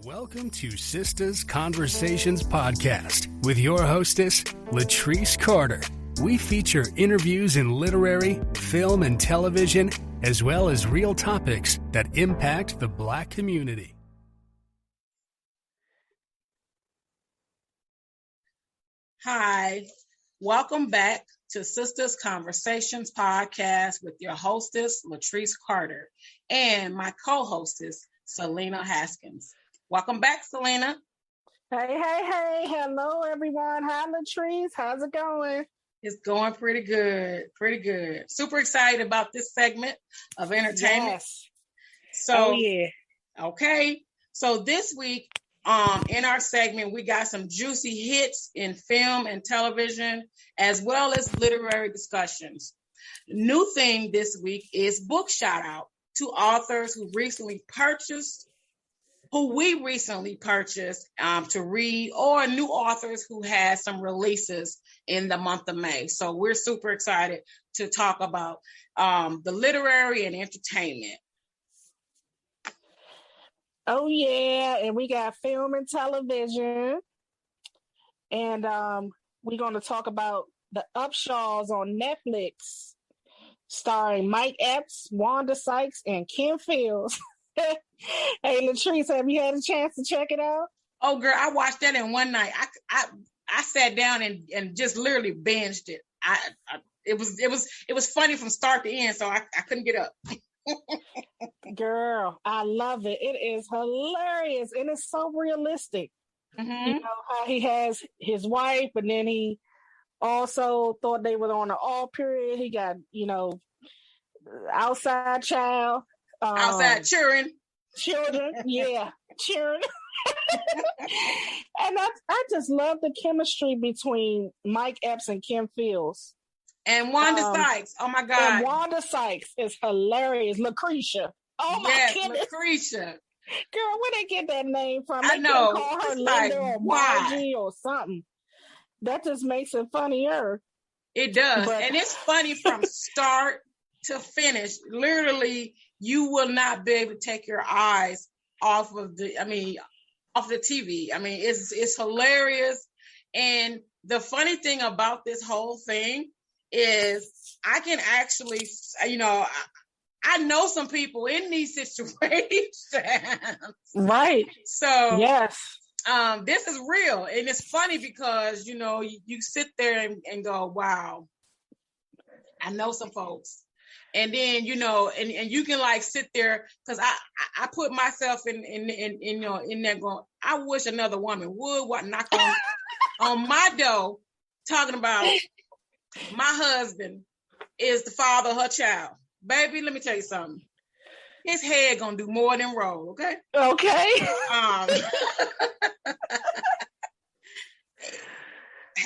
Welcome to Sisters Conversations Podcast with your hostess, Letrise Carter. We feature interviews in literary, film, and television, as well as real topics that impact the Black community. Hi, welcome back to Sisters Conversations Podcast with your hostess, Letrise Carter, and my co-hostess, Selena Haskins. Welcome back, Selena. Hey. Hello, everyone. Hi, Letrise. How's it going? It's going pretty good. Super excited about this segment of entertainment. Yes. So, okay. So this week, in our segment, we got some juicy hits in film and television, as well as literary discussions. New thing this week is book shout out to authors who we recently purchased to read, or new authors who had some releases in the month of May. So we're super excited to talk about the literary and entertainment. Oh, yeah. And we got film and television. And we're going to talk about The Upshaws on Netflix, starring Mike Epps, Wanda Sykes, and Kim Fields. Hey, Letrise, have you had a chance to check it out? Oh, girl, I watched that in one night. I sat down and just literally binged it. It was funny from start to end, so I couldn't get up. Girl, I love it. It is hilarious, and it's so realistic. Mm-hmm. You know how he has his wife, and then he also thought they were on an all period. He got, outside child. Outside children, yeah, cheering. And I just love the chemistry between Mike Epps and Kim Fields. And Wanda Sykes. Oh, my God. And Wanda Sykes is hilarious. Lucretia. Oh, my goodness. Lucretia. Girl, where they get that name from? I know. Call her it's Linda like, or Margie or something. That just makes it funnier. It does. And it's funny from start to finish. Literally, you will not be able to take your eyes off of the TV. I mean, it's hilarious. And the funny thing about this whole thing is I can actually, I know some people in these situations. Right. So, yes. This is real. And it's funny because, you sit there and go, wow, I know some folks. And then, and you can like sit there, because I put myself in there going, I wish another woman would knock on my door talking about my husband is the father of her child. Baby, let me tell you something. His head gonna do more than roll, okay? Okay.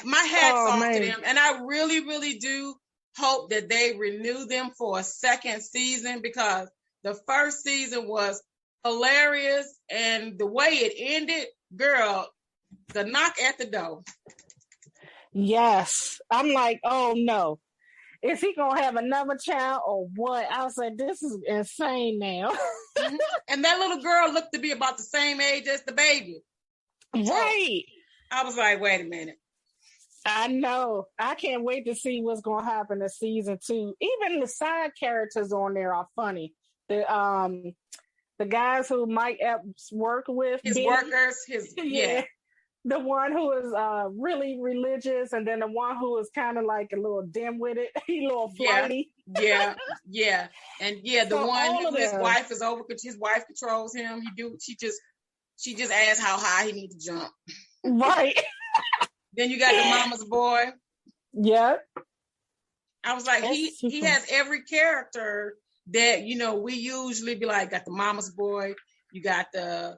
My hat's off to them, and I really, really do hope that they renew them for a second season, because the first season was hilarious, and the way it ended, girl, the knock at the door. Yes. I'm like, oh no. Is he gonna have another child or what? I was like, this is insane now. Mm-hmm. And that little girl looked to be about the same age as the baby. Right. So I was like, wait a minute. I know. I can't wait to see what's going to happen in season 2. Even the side characters on there are funny. The guys who Mike Epps work with, his workers, yeah. The one who is really religious, and then the one who is kind of like a little dim with it, a little flirty. Yeah. And the So one who his wife is over, because his wife controls him. She just asks how high he needs to jump. Right. Then you got the mama's boy. Yeah. I was like, he has every character that, we usually be like, got the mama's boy, you got the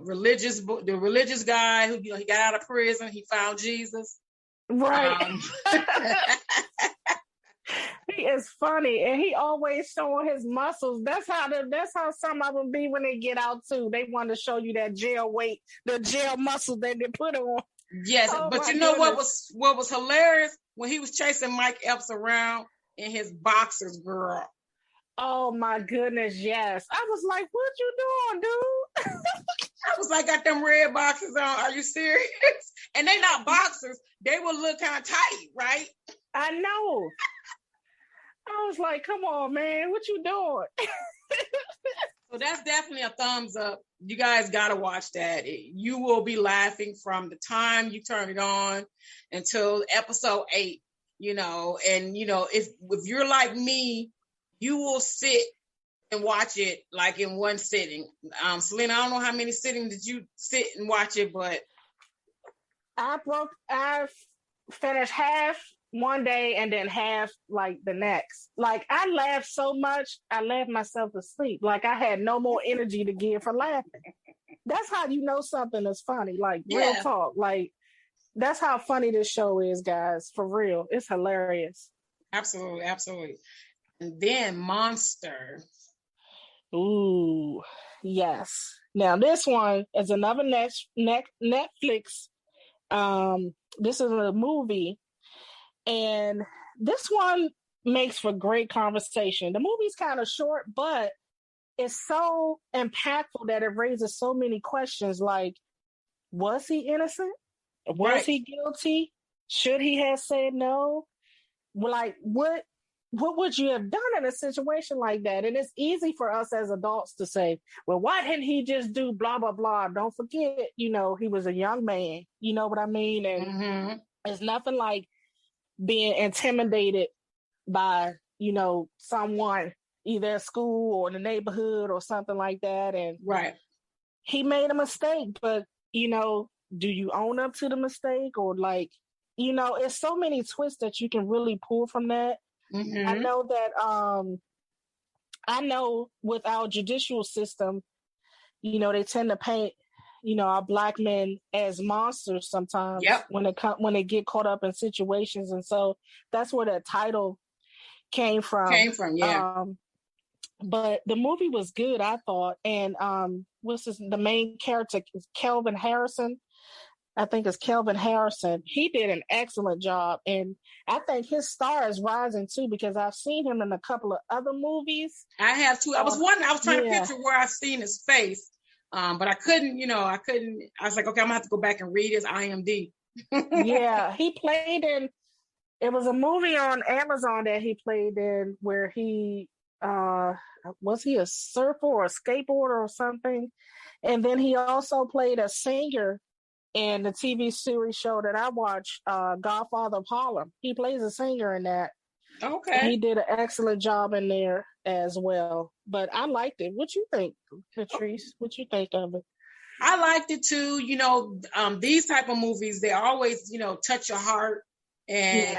religious guy who, he got out of prison, he found Jesus. Right. He is funny, and he always showing his muscles. That's how some of them be when they get out too. They want to show you that jail weight, the jail muscle that they put on. Yes, but you know what was hilarious when he was chasing Mike Epps around in his boxers, girl. Oh my goodness, yes. I was like, what you doing, dude? I was like, got them red boxes on. Are you serious? And they not boxers. They will look kind of tight, right? I know. I was like, come on, man, what you doing? So that's definitely a thumbs up. You guys got to watch that. You will be laughing from the time you turn it on until episode 8, and if you're like me, you will sit and watch it like in one sitting. Selena, I don't know how many sittings did you sit and watch it, but I finished half one day and then half like the next. Like I laughed so much, I laughed myself to sleep. Like I had no more energy to give for laughing. That's how you know something is funny. Like real talk. Like that's how funny this show is, guys. For real. It's hilarious. Absolutely, absolutely. And then Monster. Ooh, yes. Now this one is another Netflix. This is a movie, and this one makes for great conversation. The movie's kind of short, but it's so impactful that it raises so many questions. Like, was he innocent? Was he guilty? Should he have said no? Like, what would you have done in a situation like that? And it's easy for us as adults to say, well, why didn't he just do blah, blah, blah? Don't forget, he was a young man. You know what I mean? And it's nothing like being intimidated by, someone either at school or in the neighborhood or something like that. And he made a mistake, but, do you own up to the mistake? Or like, it's so many twists that you can really pull from that. I know that I know with our judicial system, they tend to paint, our Black men as monsters sometimes when they get caught up in situations. And so that's where that title came from. But the movie was good, I thought. And the main character is Kelvin Harrison. I think it's Kelvin Harrison. He did an excellent job. And I think his star is rising too, because I've seen him in a couple of other movies. I have too. I was trying to picture where I've seen his face. But I couldn't. I was like, okay, I'm gonna have to go back and read his IMDb. Yeah, he played in, it was a movie on Amazon that he played in where he, was he a surfer or a skateboarder or something? And then he also played a singer in the TV series show that I watched, Godfather of Harlem. He plays a singer in that. Okay. And he did an excellent job in there as well. But I liked it. What you think, Patrice? What you think of it? I liked it too. These type of movies, they always, touch your heart and,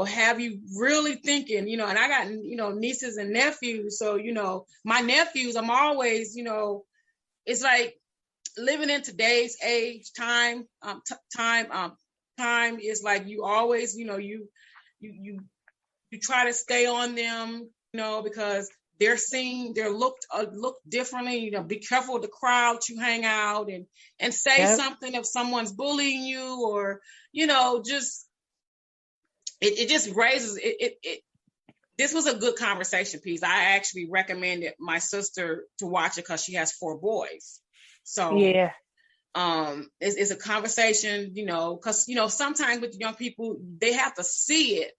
have you really thinking, and I got, nieces and nephews. So, my nephews, I'm always, it's like, living in today's age, time is like you always, you try to stay on them, because they're looked differently. Be careful with the crowd you hang out and say something if someone's bullying you or, just it just raises it. This was a good conversation piece. I actually recommended my sister to watch it because she has 4 boys. So it's a conversation, because sometimes with young people they have to see it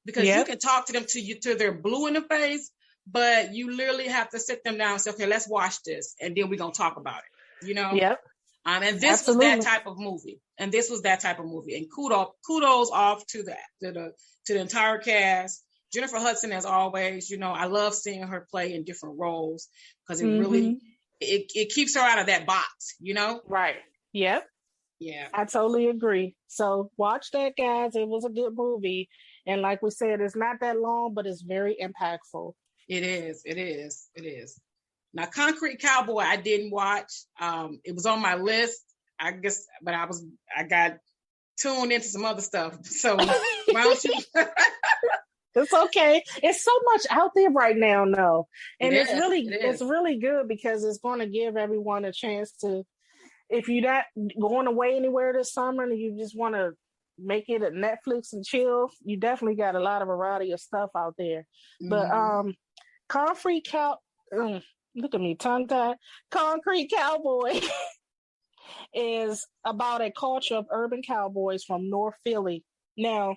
because you can talk to them till they're blue in the face, but you literally have to sit them down and say, okay, let's watch this, and then we're gonna talk about it. And this was that type of movie, and kudos off to the entire cast. Jennifer Hudson, as always, I love seeing her play in different roles because it really. It keeps her out of that box, Right. Yep. Yeah. I totally agree. So watch that, guys. It was a good movie. And like we said, it's not that long, but it's very impactful. It is. Now, Concrete Cowboy, I didn't watch. It was on my list, I guess, but I got tuned into some other stuff. So why don't you... It's okay. It's so much out there right now, no. And it's really good because it's going to give everyone a chance to, if you're not going away anywhere this summer and you just want to make it a Netflix and chill, you definitely got a lot of variety of stuff out there. But Concrete Cow. Look at me, tongue tied. Concrete Cowboy is about a culture of urban cowboys from North Philly. Now,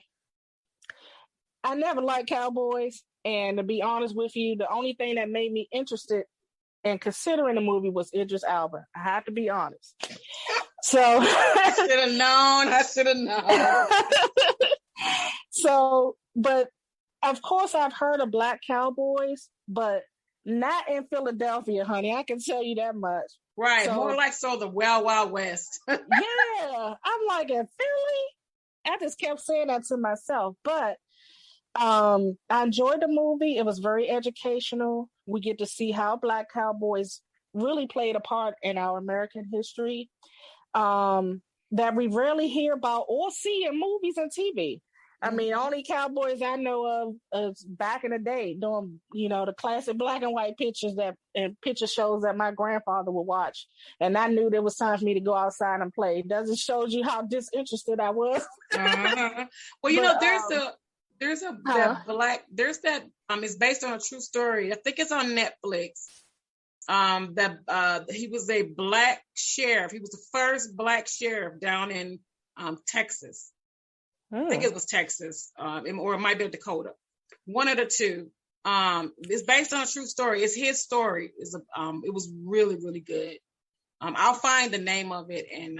I never liked cowboys, and to be honest with you, the only thing that made me interested in considering the movie was Idris Elba. I have to be honest. So I should have known. So, but of course, I've heard of black cowboys, but not in Philadelphia, honey. I can tell you that much. Right, so, more like the Wild Wild West. Yeah, I'm like, in Philly? I just kept saying that to myself, but I enjoyed the movie. It was very educational. We get to see how black cowboys really played a part in our American history that we rarely hear about or see in movies and TV. I mean, only cowboys I know of is back in the day doing, the classic black and white pictures and picture shows that my grandfather would watch. And I knew there was time for me to go outside and play. Does it show you how disinterested I was? Well, there's it's based on a true story. I think it's on Netflix. He was a black sheriff. He was the first black sheriff down in Texas. I think it was Texas, or it might be Dakota. One of the two. It's based on a true story. It's his story. It was really, really good. I'll find the name of it and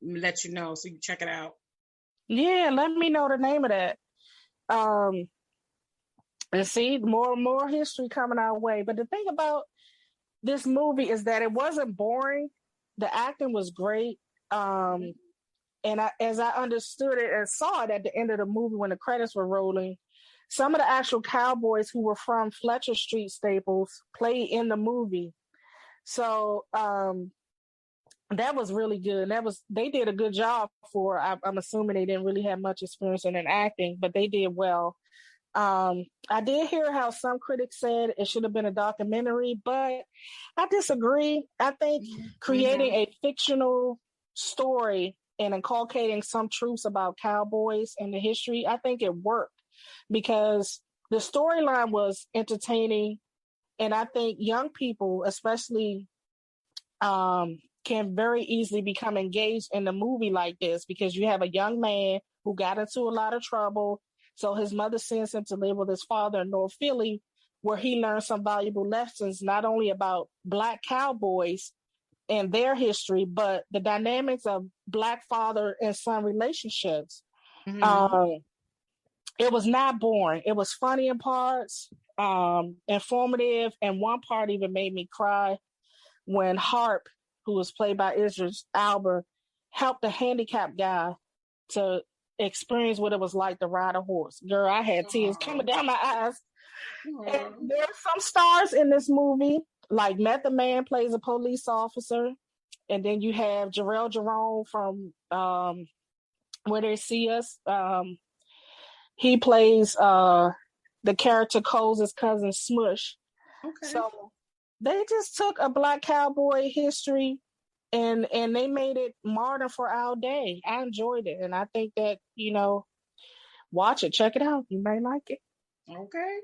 let you know so you can check it out. Yeah, let me know the name of that. And see, more and more history coming our way. But the thing about this movie is that it wasn't boring. The acting was great. And as I understood it and saw it at the end of the movie when the credits were rolling, some of the actual cowboys who were from Fletcher Street staples played in the movie. So that was really good. They did a good job for, I'm assuming they didn't really have much experience in acting, but they did well. I did hear how some critics said it should have been a documentary, but I disagree. I think creating a fictional story and inculcating some truths about cowboys and the history, I think it worked because the storyline was entertaining. And I think young people, especially, can very easily become engaged in a movie like this because you have a young man who got into a lot of trouble. So his mother sends him to live with his father in North Philly, where he learned some valuable lessons, not only about black cowboys and their history, but the dynamics of black father and son relationships. It was not boring. It was funny in parts, informative, and one part even made me cry when Harp, who was played by Idris Elba, helped a handicapped guy to experience what it was like to ride a horse. Girl, I had tears coming down my eyes. And there are some stars in this movie, like Method Man plays a police officer, and then you have Jarrell Jerome from Where They See Us. He plays the character Cole's cousin Smush. Okay. So they just took a black cowboy history and they made it modern for our day. I enjoyed it, and I think that, watch it, check it out. You may like it. Okay.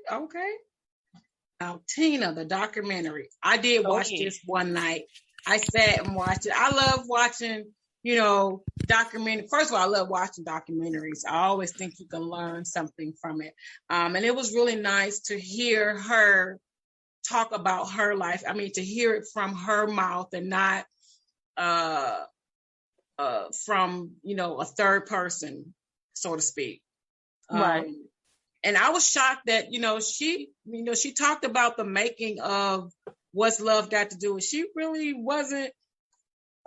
Now, Tina, the documentary. I did watch this one night. I sat and watched it. I love watching, documentary. First of all, I love watching documentaries. I always think you can learn something from it. And it was really nice to hear her talk about her life. I mean, to hear it from her mouth and not from, a third person, so to speak. Right. And I was shocked that, she talked about the making of What's Love Got to Do with. She really wasn't,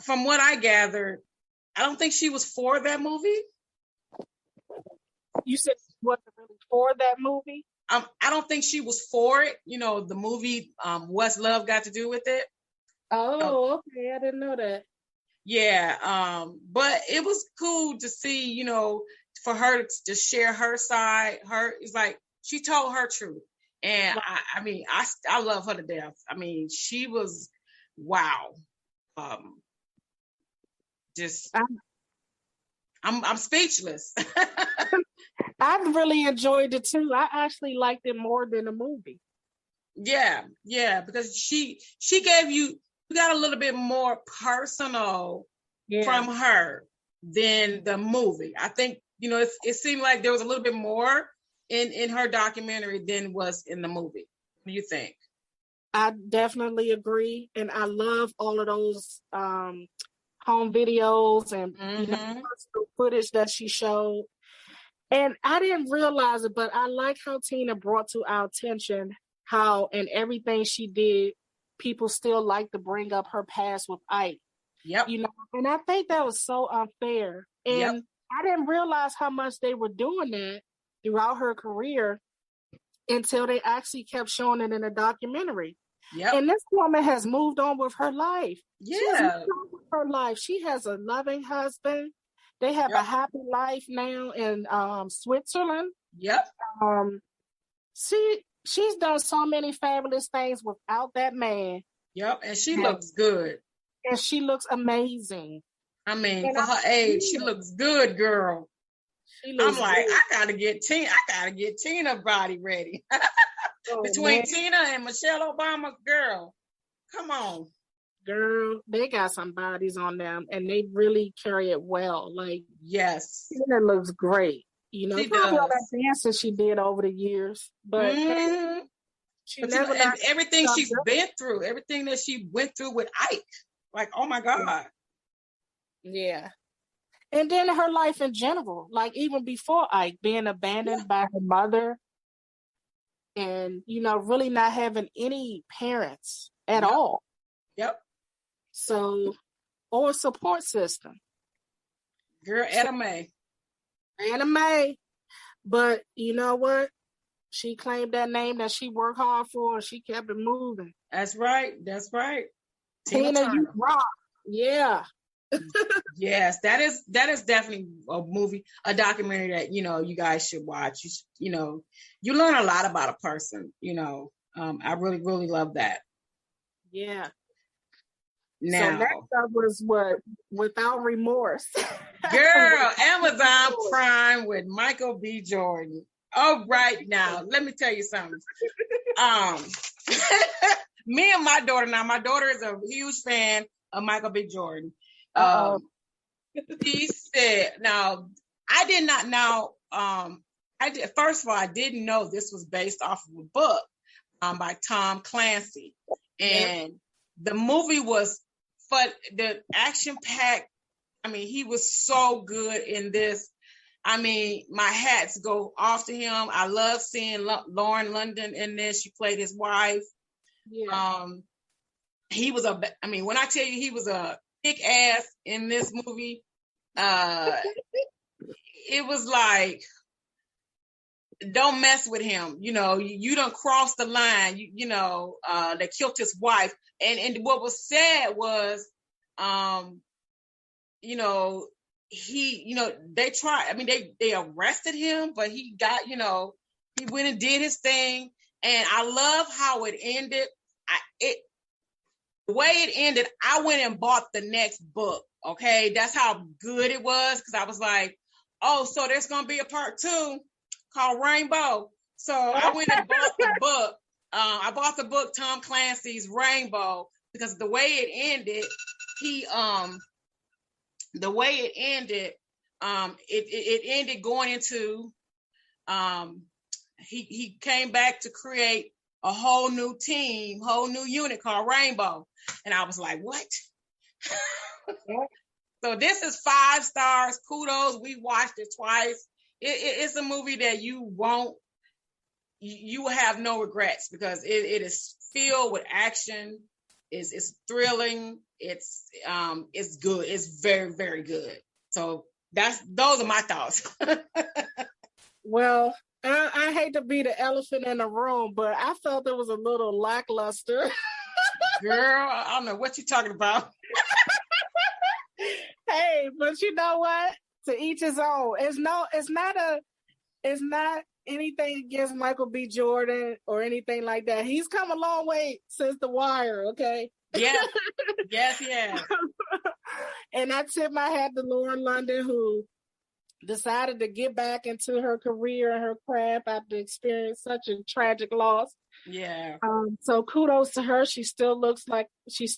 from what I gathered, I don't think she was for that movie. You said she wasn't really for that movie? I don't think she was for it. The movie, What's Love Got to Do with It? Oh, okay. I didn't know that. Yeah. But it was cool to see, for her to share her side. It's like she told her truth. And I love her to death. I mean, she was, wow. I'm speechless. I really enjoyed it too. I actually liked it more than the movie. Yeah, because she gave you got a little bit more personal from her than the movie. I think, it seemed like there was a little bit more in her documentary than was in the movie. What do you think? I definitely agree, and I love all of those home videos and personal footage that she showed. And I didn't realize it, but I like how Tina brought to our attention how in everything she did, people still like to bring up her past with Ike. Yep. And I think that was so unfair. And I didn't realize how much they were doing that throughout her career until they actually kept showing it in a documentary. Yep. And this woman has moved on with her life. Yeah. She has moved on with her life. She has a loving husband. They have a happy life now in Switzerland. Yep. She's done so many fabulous things without that man. Yep. And she looks good. And she looks amazing. I mean, for her age, she looks good, girl. I'm like, I gotta get Tina body ready. Between Tina and Michelle Obama, girl. Come on. Girl, they got some bodies on them and they really carry it well. Like, yes. Tina looks great. She probably all does. that dancing she did over the years. But everything she's been through, everything that she went through with Ike. Like, oh my God. Yeah. And then her life in general, like even before Ike, being abandoned by her mother and, really not having any parents at all. Yep. So, or a support system. Girl, Anna Mae. But you know what? She claimed that name that she worked hard for and she kept it moving. That's right. Tina, you rock. Yeah. Yes, that is definitely a documentary that you guys should watch. You learn a lot about a person. I really, really love that. Yeah. Now, so next up was what? Without Remorse. Girl, Amazon Prime with Michael B. Jordan. Oh, right now, let me tell you something. Me and my daughter is a huge fan of Michael B. Jordan. He said, now, I did not know, first of all, I didn't know this was based off of a book by Tom Clancy. And the movie was, but the action-packed, he was so good in this. My hats go off to him. I love seeing Lauren London in this. She played his wife. Yeah. He was when I tell you he was a kick ass in this movie, it was like, don't mess with him. You don't cross the line. They killed his wife. And what was sad was, they tried, they arrested him, but he got, he went and did his thing. And I love how it ended. The way it ended, I went and bought the next book. Okay. That's how good it was. Cause I was like, oh, so there's going to be a part 2 called Rainbow. So I went and bought the book. I bought the book, Tom Clancy's Rainbow, because the way it ended, it ended going into, he came back to create a whole new team, whole new unit called Rainbow. And I was like, what? So this is 5 stars. Kudos. We watched it twice. It's a movie that you will have no regrets, because it is filled with action. It's thrilling. It's good. It's very, very good. So those are my thoughts. Well, I hate to be the elephant in the room, but I felt it was a little lackluster. Girl, I don't know what you're talking about. Hey, but you know what? To each his own. It's not anything against Michael B. Jordan or anything like that. He's come a long way since The Wire, okay? Yeah. Yes, yeah. And I tip my hat to Lauren London, who decided to get back into her career and her craft after experiencing such a tragic loss. Yeah. So kudos to her. She still looks like she's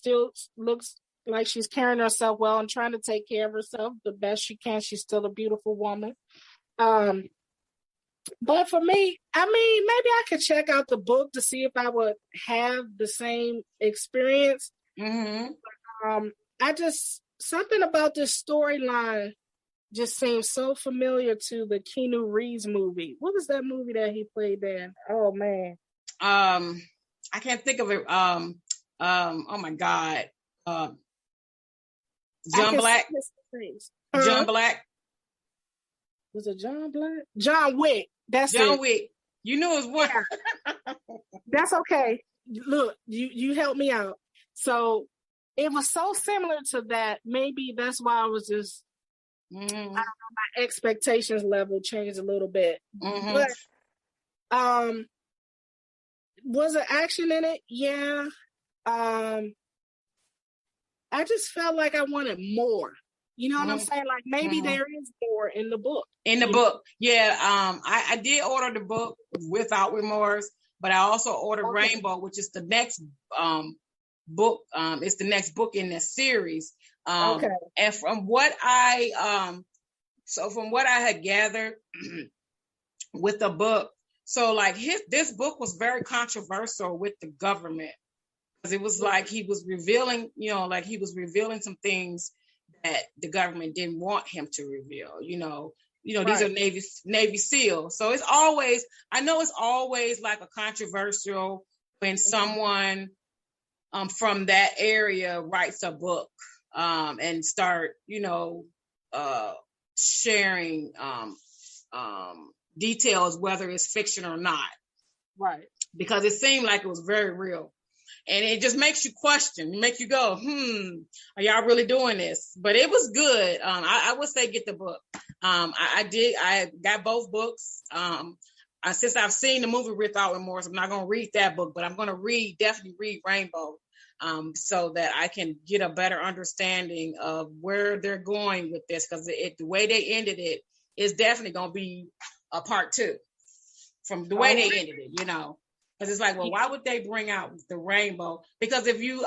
carrying herself well and trying to take care of herself the best she can. She's still a beautiful woman. But for me, I mean, maybe I could check out the book to see if I would have the same experience. Mm-hmm. Something about this storyline just seems so familiar to the Keanu Reeves movie. What was that movie that he played in? Oh man. I can't think of it. Oh my God. John Black. John Black. Was it John Black? John Wick. That's John it. Wick. You knew it was one. Yeah. That's okay. Look, you helped me out. So it was so similar to that. Maybe that's why I was just, I don't know, my expectations level changed a little bit. Mm-hmm. But was there action in it? Yeah. I just felt like I wanted more. You know what I'm saying? Like maybe there is more in the book. In the book, yeah. I did order the book Without Remorse, but I also ordered Rainbow, which is the next book. It's the next book in the series. And from what I had gathered with the book, so like this book was very controversial with the government, because it was like he was revealing some things that the government didn't want him to reveal. These are Navy SEALs. So it's always like a controversial when someone from that area writes a book and start, sharing details, whether it's fiction or not. Right. Because it seemed like it was very real. And it just makes you question, make you go, are y'all really doing this? But it was good. I would say get the book. I got both books. Since I've seen the movie Without Remorse, I'm not going to read that book, but I'm going to definitely read Rainbow, so that I can get a better understanding of where they're going with this. Because the way they ended it is definitely going to be a part 2 from the way they ended it, Because it's like, well, why would they bring out the Rainbow? Because if you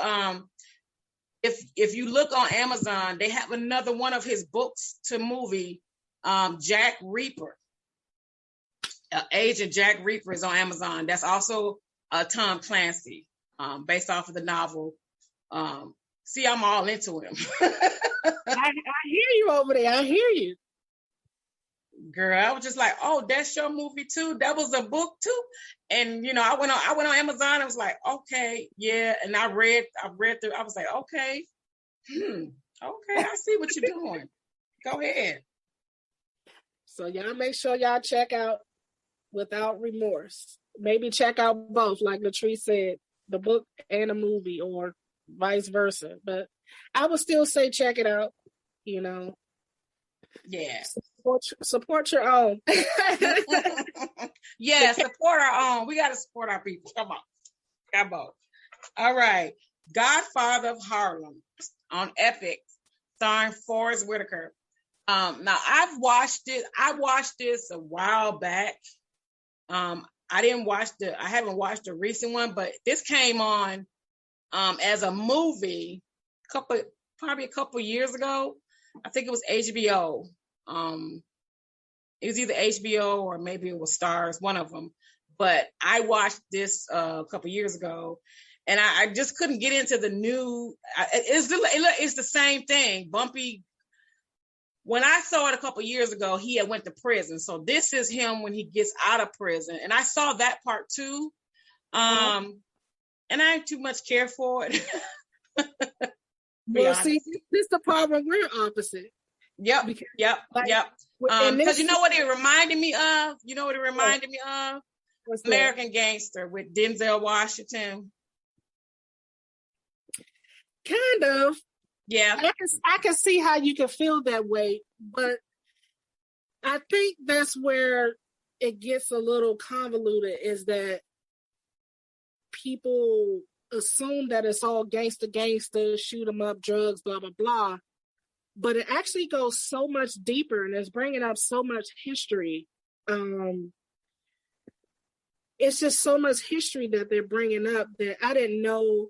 look on Amazon, they have another one of his books to movie, Jack Reaper. Agent Jack Reaper is on Amazon. That's also Tom Clancy, based off of the novel. See, I'm all into him. I hear you over there. I hear you. Girl, I was just like, oh, that's your movie too. That was a book too. And I went on Amazon. I was like, okay, yeah. And I read through. I was like, okay, okay, I see what you're doing. Go ahead. So y'all make sure y'all check out Without Remorse. Maybe check out both, like Letrise said, the book and the movie, or vice versa. But I would still say check it out. Yeah. Support your own. Yeah, support our own. We got to support our people. Come on. All right. Godfather of Harlem on Epix, starring Forrest Whitaker. Now I've watched it. I watched this a while back. I haven't watched the recent one, but this came on as a movie probably a couple years ago. I think it was HBO. It was either HBO or maybe it was Stars, one of them. But I watched this a couple years ago, and I just couldn't get into the new. It's the same thing. Bumpy. When I saw it a couple years ago, he had went to prison. So this is him when he gets out of prison, and I saw that part too. And I didn't too much care for it. Well, see, this is the problem. We're opposite. Yep. Because you know what it reminded me of? What's American Gangster with Denzel Washington. Kind of. Yeah. I can see how you can feel that way, but I think that's where it gets a little convoluted, is that people assume that it's all gangster, shoot 'em up, drugs, blah, blah, blah. but it actually goes so much deeper and it's bringing up so much history. It's just so much history that they're bringing up that I didn't know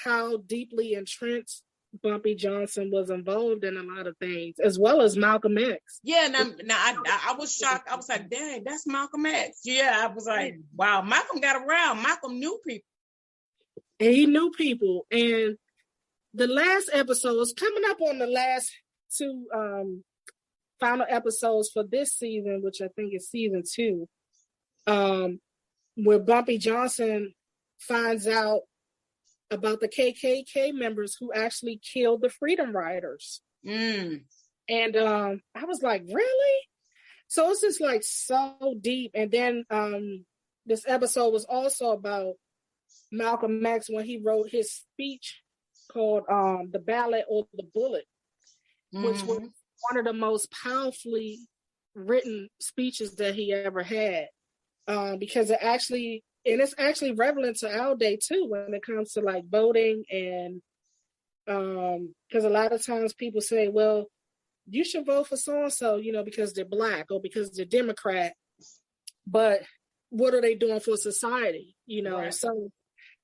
how deeply entrenched Bumpy Johnson was involved in a lot of things, as well as Malcolm X. Yeah, I was shocked. I was like, dang, that's Malcolm X. Yeah, I was like, wow, Malcolm got around. Malcolm knew people. And he knew people. And the last episode is coming up on the last two final episodes for this season, which I think is season 2, where Bumpy Johnson finds out about the KKK members who actually killed the Freedom Riders. And I was like, really? So it's just like so deep. And then this episode was also about Malcolm X when he wrote his speech called The Ballot or the Bullet, which was one of the most powerfully written speeches that he ever had, because it's actually relevant to our day too when it comes to like voting, and because a lot of times people say, well, you should vote for so-and-so, because they're Black or because they're Democrat, but what are they doing for society? Right. So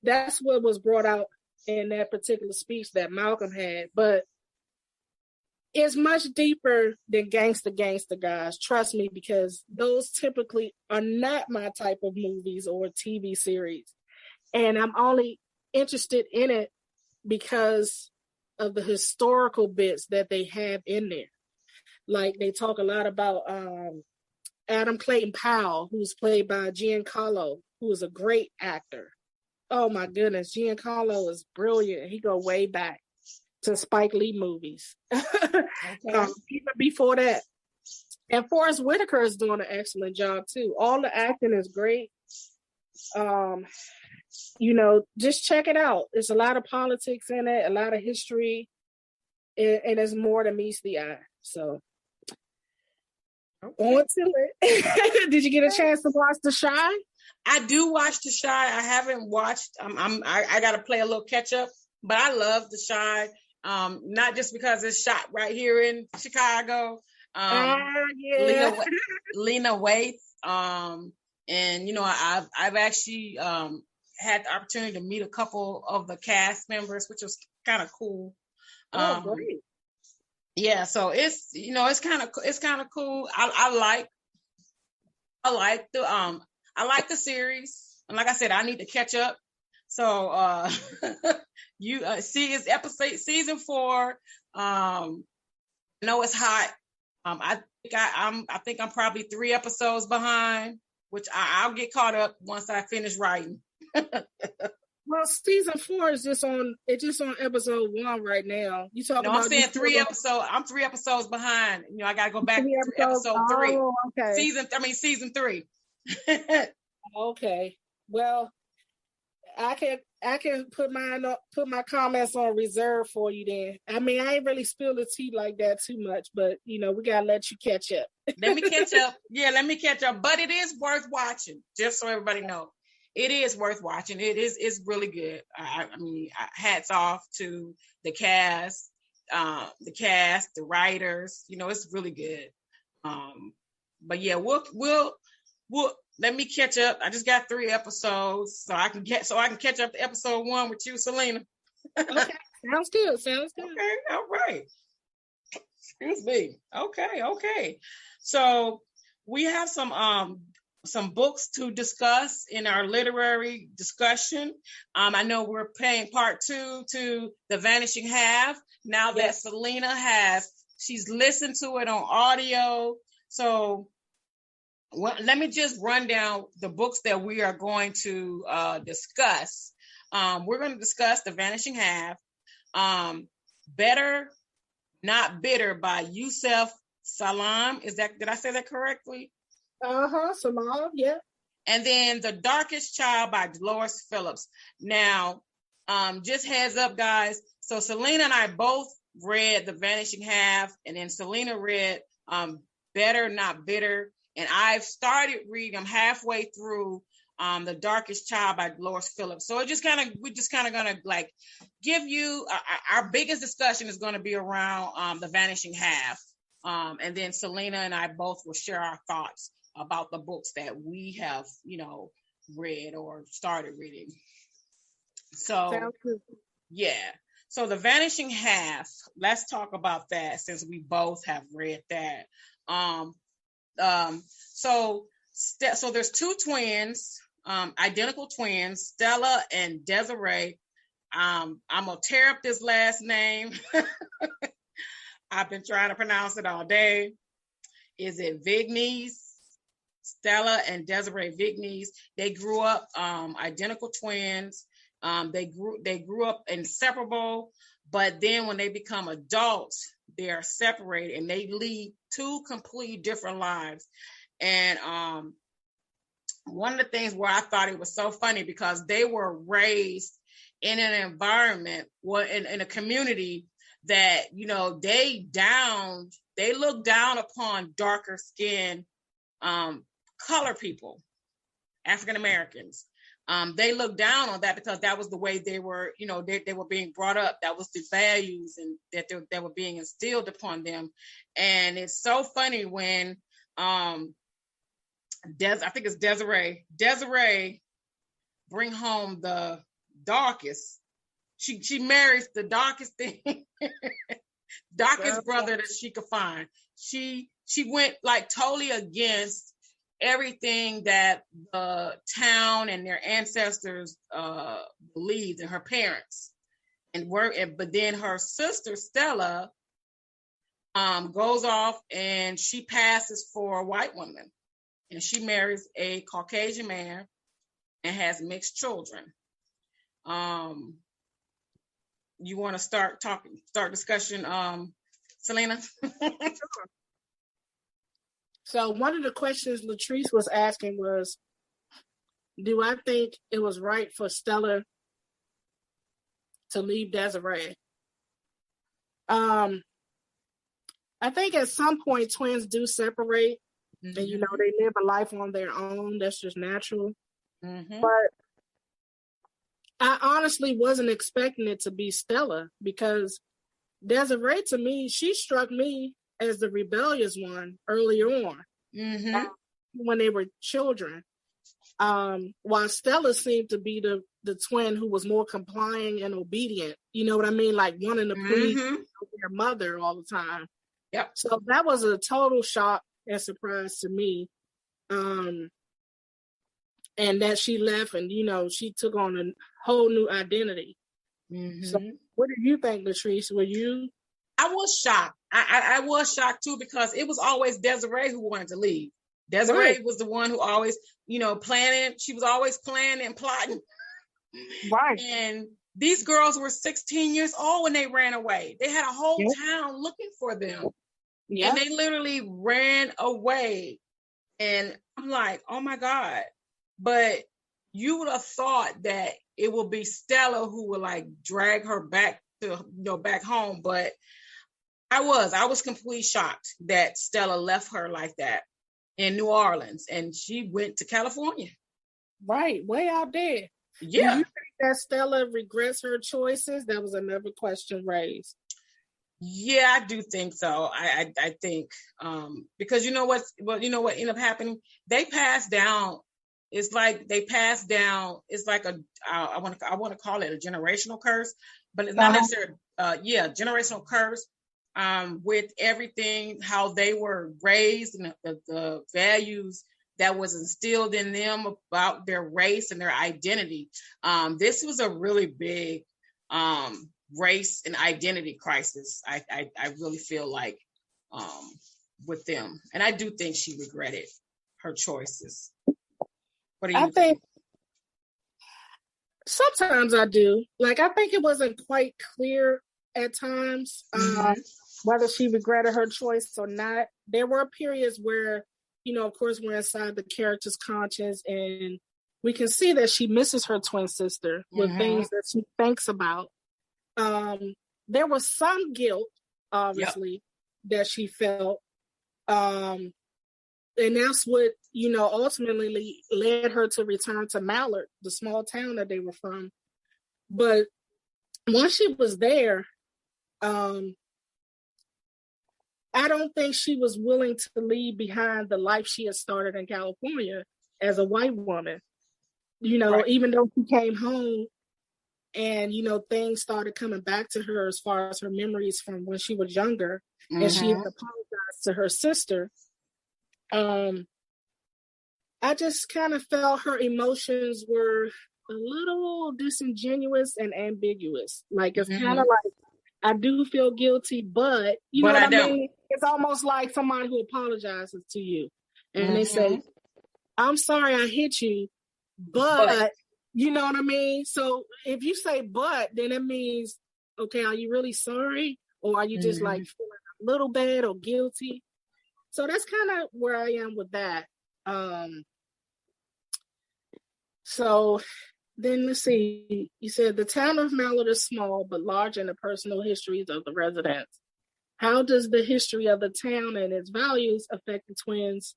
that's what was brought out in that particular speech that Malcolm had. But it's much deeper than gangster, guys. Trust me, because those typically are not my type of movies or TV series. And I'm only interested in it because of the historical bits that they have in there. Like they talk a lot about Adam Clayton Powell, who's played by Giancarlo, who is a great actor. Oh my goodness, Giancarlo is brilliant. He go way back to Spike Lee movies. Okay. Even before that. And Forrest Whitaker is doing an excellent job too. All the acting is great. Just check it out. There's a lot of politics in it, a lot of history, and it's more than meets the eye. So on to it. Did you get a chance to watch The Chi? I do watch The Chi. I haven't watched. I got to play a little catch up, but I love The Chi. Not just because it's shot right here in Chicago. Yeah. Lena Waithe. And I've actually had the opportunity to meet a couple of the cast members, which was kind of cool. Great. Yeah, so it's it's kind of cool. I like the series, and like I said, I need to catch up. So you see, it's episode season 4. I know it's hot. I think I'm probably 3 episodes behind, which I'll get caught up once I finish writing. Well, season 4 is just on episode 1 right now. You talking about? I'm saying 3 episodes. I'm 3 episodes behind. I got to go back to episode 3. Oh, okay. Season 3. Okay. Well, I can put my comments on reserve for you then. I mean, I ain't really spilled the tea like that too much, but we gotta let you catch up. Let me catch up. Yeah, let me catch up. But it is worth watching, just so everybody knows. It is worth watching. It's really good. I mean, hats off to the cast, the writers. It's really good. But yeah, we'll let me catch up. I just got 3 episodes, so I can catch up to episode 1 with you, Selena. Okay, sounds good. Okay, all right. Excuse me. Okay. So we have some books to discuss in our literary discussion. I know we're paying part 2 to The Vanishing Half. Now that Selena she's listened to it on audio. So let me just run down the books that we are going to discuss. We're going to discuss The Vanishing Half, Better Not Bitter by Yusef Salaam. Did I say that correctly? Salaam, yeah. And then The Darkest Child by Dolores Phillips. Now, just heads up, guys. So Selena and I both read The Vanishing Half, and then Selena read Better Not Bitter. And I've started reading. I'm halfway through The Darkest Child by Lois Phillips. So we're just kind of gonna like give you our biggest discussion is going to be around The Vanishing Half, and then Selena and I both will share our thoughts about the books that we have, read or started reading. So yeah. So The Vanishing Half, let's talk about that since we both have read that. So there's two twins, identical twins, Stella and Desiree. I'm gonna tear up this last name. I've been trying to pronounce it all day. Is it Vignes? Stella and Desiree Vignes. They grew up identical twins. They grew up inseparable, but then when they become adults, they are separated and they lead two completely different lives. And one of the things where I thought it was so funny because they were raised in an environment, in a community that, they look down upon darker skinned color people, African Americans. They look down on that because that was the way they were, they were being brought up. That was the values and that were being instilled upon them. And it's so funny when I think it's Desiree bring home the darkest. She marries the darkest thing, darkest brother that she could find. She went like totally against everything that the town and their ancestors believed, and her parents, but then her sister Stella goes off and she passes for a white woman, and she marries a Caucasian man and has mixed children. You want to start discussion, Selena? So one of the questions Letrise was asking was, do I think it was right for Stella to leave Desiree? I think at some point twins do separate, and they live a life on their own. That's just natural. Mm-hmm. But I honestly wasn't expecting it to be Stella, because Desiree, to me, she struck me as the rebellious one earlier on, when they were children. While Stella seemed to be the twin who was more complying and obedient. You know what I mean? Like wanting to please their mother all the time. Yep. So that was a total shock and surprise to me. And that she left and, she took on a whole new identity. Mm-hmm. So what did you think, Letrise? Were you? I was shocked. I was shocked too, because it was always Desiree who wanted to leave. Desiree was the one who always, planning. She was always planning and plotting. Right. And these girls were 16 years old when they ran away. They had a whole town looking for them. Yeah. And they literally ran away. And I'm like, oh my God. But you would have thought that it would be Stella who would like drag her back to, back home. But I was completely shocked that Stella left her like that in New Orleans and she went to California. Right. Way out there. Yeah. Do you think that Stella regrets her choices? That was another question raised. Yeah, I do think so. I think because you know what ended up happening? They passed down. It's like It's like I want to call it a generational curse, but it's not necessarily. Generational curse. With everything, how they were raised and the values that was instilled in them about their race and their identity. This was a really big race and identity crisis. I really feel like with them, and I do think she regretted her choices. What do you think? Sometimes I do. Like, I think it wasn't quite clear at times whether she regretted her choice or not. There were periods where, of course, we're inside the character's conscience and we can see that she misses her twin sister with things that she thinks about. There was some guilt, obviously, that she felt. And that's what ultimately led her to return to Mallard, the small town that they were from. But once she was there, I don't think she was willing to leave behind the life she had started in California as a white woman. Right. Even though she came home and, things started coming back to her as far as her memories from when she was younger, and she had apologized to her sister. I just kind of felt her emotions were a little disingenuous and ambiguous. Like, it's kind of like, I do feel guilty, but you know what I mean? It's almost like somebody who apologizes to you and they say, I'm sorry I hit you, but you know what I mean? So if you say but, then it means, okay, are you really sorry? Or are you just like feeling a little bad or guilty? So that's kind of where I am with that. So then let's see. You said the town of Mallard is small but large in the personal histories of the residents. How does the history of the town and its values affect the twins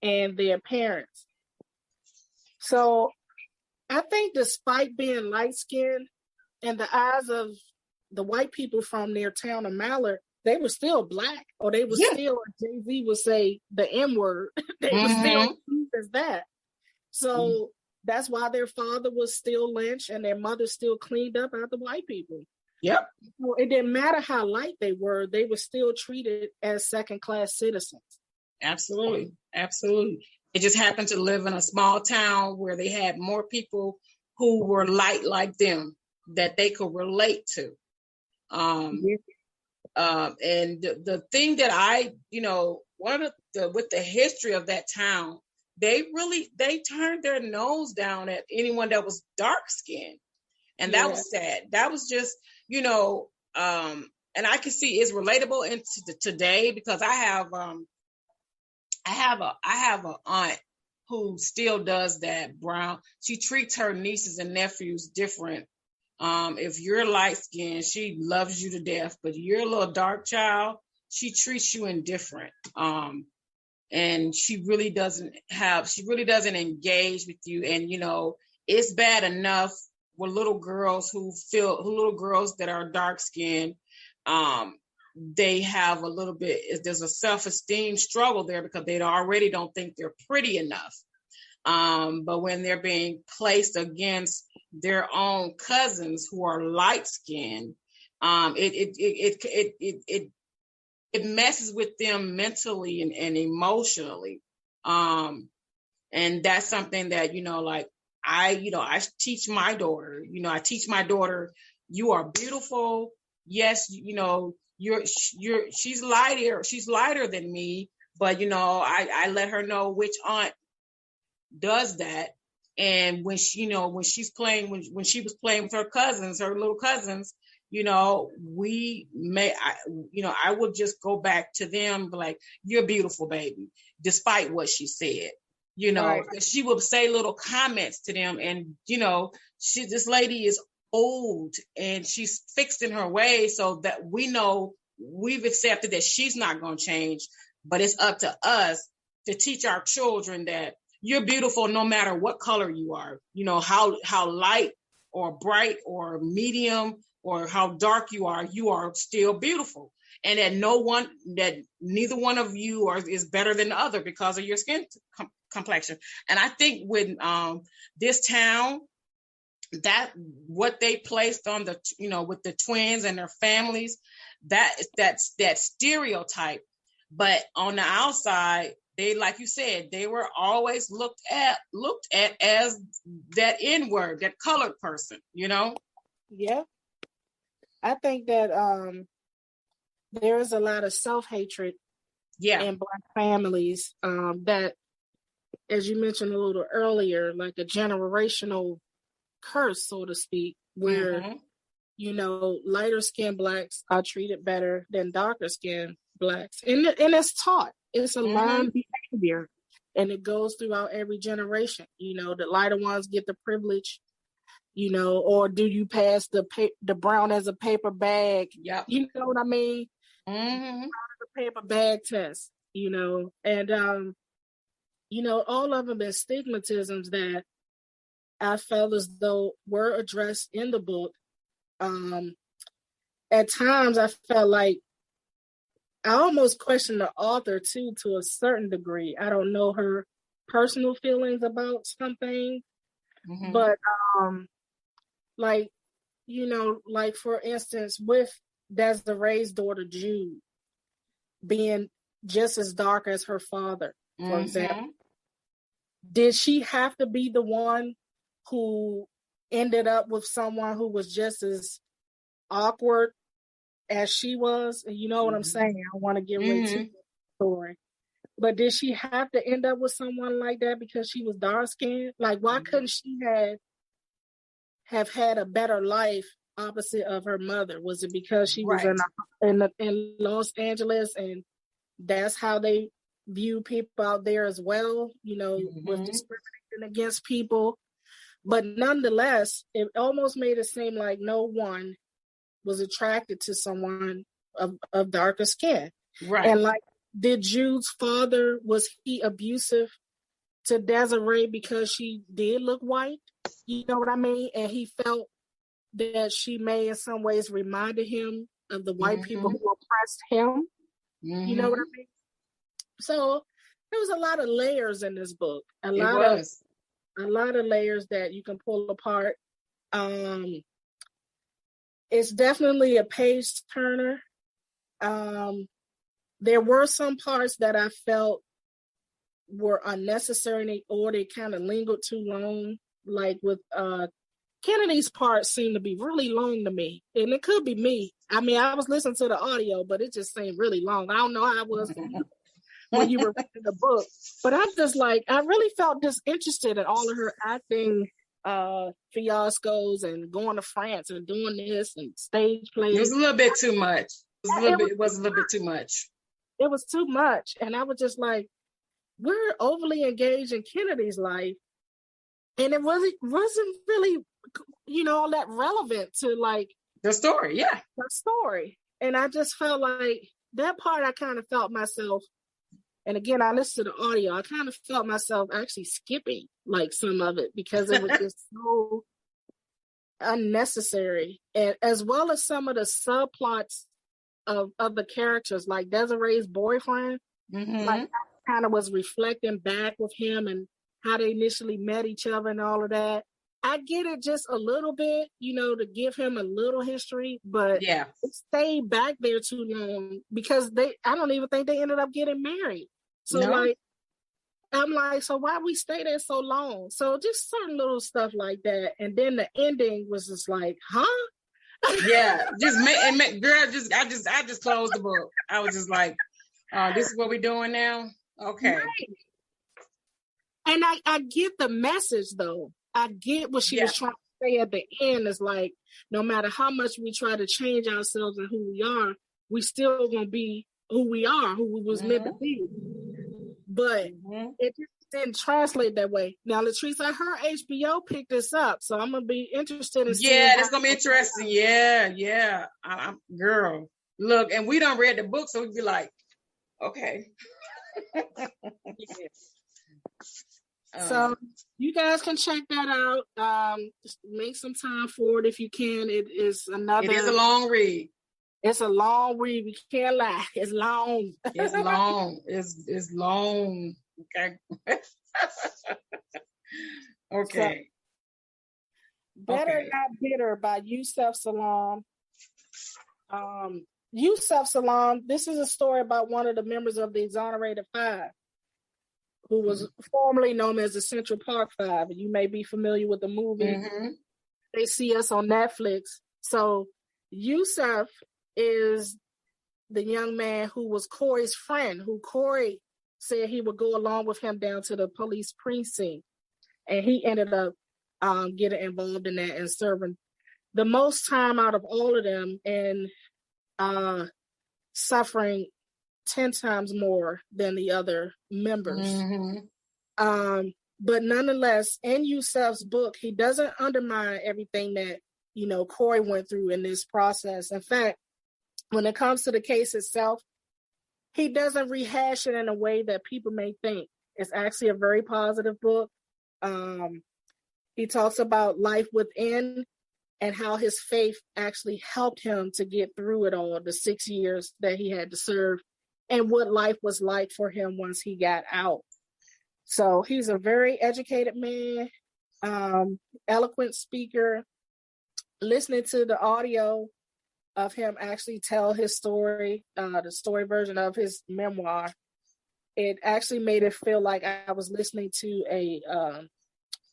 and their parents? So I think despite being light-skinned, in the eyes of the white people from their town of Mallard, they were still Black, or they were still, Jay-Z would say, the N-word. They were still used as that. So that's why their father was still lynched and their mother still cleaned up after white people. Yep. So it didn't matter how light they were still treated as second-class citizens. Absolutely. Absolutely. It just happened to live in a small town where they had more people who were light like them that they could relate to. And the thing that one of with the history of that town, they turned their nose down at anyone that was dark skinned. And that was sad. That was just, and I can see it's relatable into today, because I have an aunt who still does that. Brown. She treats her nieces and nephews different. If you're light skinned, she loves you to death, but you're a little dark child, she treats you indifferent. And she really doesn't engage with you. And, it's bad enough with little girls that are dark skinned. They have there's a self-esteem struggle there because they already don't think they're pretty enough. But when they're being placed against their own cousins who are light skinned, it messes with them mentally and emotionally. And that's something that, I teach my daughter, you are beautiful. Yes. She's lighter than me, but I let her know which aunt does that. And when she was playing with her little cousins, I would just go back to them like, you're beautiful, baby, despite what she said, Right. She would say little comments to them. And, this lady is old and she's fixed in her ways, so that we know we've accepted that she's not going to change, but it's up to us to teach our children that you're beautiful no matter what color you are, how light or bright or medium or how dark you are still beautiful. And that neither one of you is better than the other because of your skin complexion. And I think with this town, that what they placed on with the twins and their families, that's that stereotype. But on the outside, they, like you said, they were always looked at as that N-word, that colored person, Yeah. I think that there is a lot of self-hatred in Black families that, as you mentioned a little earlier, like a generational curse, so to speak, where, lighter skinned Blacks are treated better than darker skinned Blacks. And it's taught. It's a learned behavior. And it goes throughout every generation. The lighter ones get the privilege, or do you pass the brown as a paper bag? Yep. You know what I mean? Mm-hmm. Brown as a paper bag test, and all of them been stigmatisms that I felt as though were addressed in the book. At times I felt like I almost questioned the author too, to a certain degree. I don't know her personal feelings about something, but like for instance, with Desiree's daughter Jude being just as dark as her father, for example, did she have to be the one who ended up with someone who was just as awkward as she was? And you know what I'm saying? I don't want to give away too much story. But did she have to end up with someone like that because she was dark skinned? Like, why couldn't she have had a better life opposite of her mother? Was it because she was in Los Angeles and that's how they view people out there as well, with discriminating against people? But nonetheless, it almost made it seem like no one was attracted to someone of darker skin. Right. And like, did Jude's father, was he abusive to Desiree because she did look white? You know what I mean? And he felt that she may in some ways reminded him of the white people who oppressed him. You know what I mean? So there was a lot of layers in this book. A lot of layers that you can pull apart. It's definitely a page turner. There were some parts that I felt were unnecessary or they kind of lingered too long. Like with Kennedy's part seemed to be really long to me. And it could be me. I mean, I was listening to the audio, but it just seemed really long. I don't know how it was for you when you were reading the book. But I'm just like, I really felt disinterested in all of her acting fiascos and going to France and doing this and stage plays. It was a little bit too much. It was a little bit too much. It was too much. And I was just like, we're overly engaged in Kennedy's life. And it wasn't really, all that relevant to like the story. Yeah. The story. And I just felt like that part I kind of felt myself. And again, I listened to the audio. I kind of felt myself actually skipping like some of it because it was just so unnecessary. And as well as some of the subplots of the characters, like Desiree's boyfriend, like I kind of was reflecting back with him and how they initially met each other and all of that. I get it just a little bit, to give him a little history, but it stayed back there too long because I don't even think they ended up getting married. So I'm like, so why we stay there so long? So just certain little stuff like that. And then the ending was just like, huh? Yeah, I just closed the book. I was just like, this is what we're doing now? Okay. Right. And I get the message though. I get what she was trying to say at the end. Is like, no matter how much we try to change ourselves and who we are, we still gonna be who we are, who we was meant to be. But it just didn't translate that way. Now, Letrise, I heard HBO picked this up, so I'm gonna be interested in seeing. Yeah, that's gonna be interesting. Yeah. Girl, look, and we done read the book, so we'd be like, okay. So you guys can check that out. Just make some time for it if you can. It is a long read. It's a long read. We can't lie. It's long. It's long. It's long. Okay. Okay. So, Better Not Bitter by Yusef Salaam. Yusef Salaam, this is a story about one of the members of the Exonerated Five, who was formerly known as the Central Park Five. You may be familiar with the movie. They see us on Netflix. So Yusef is the young man who was Corey's friend, who Corey said he would go along with him down to the police precinct. And he ended up getting involved in that and serving the most time out of all of them and suffering 10 times more than the other members. But nonetheless, in Yusef's book, he doesn't undermine everything that, Corey went through in this process. In fact, when it comes to the case itself, he doesn't rehash it in a way that people may think. It's actually a very positive book. He talks about life within and how his faith actually helped him to get through it all, the 6 years that he had to serve, and what life was like for him once he got out. So he's a very educated man, eloquent speaker. Listening to the audio of him actually tell his story, the story version of his memoir, it actually made it feel like I was listening to a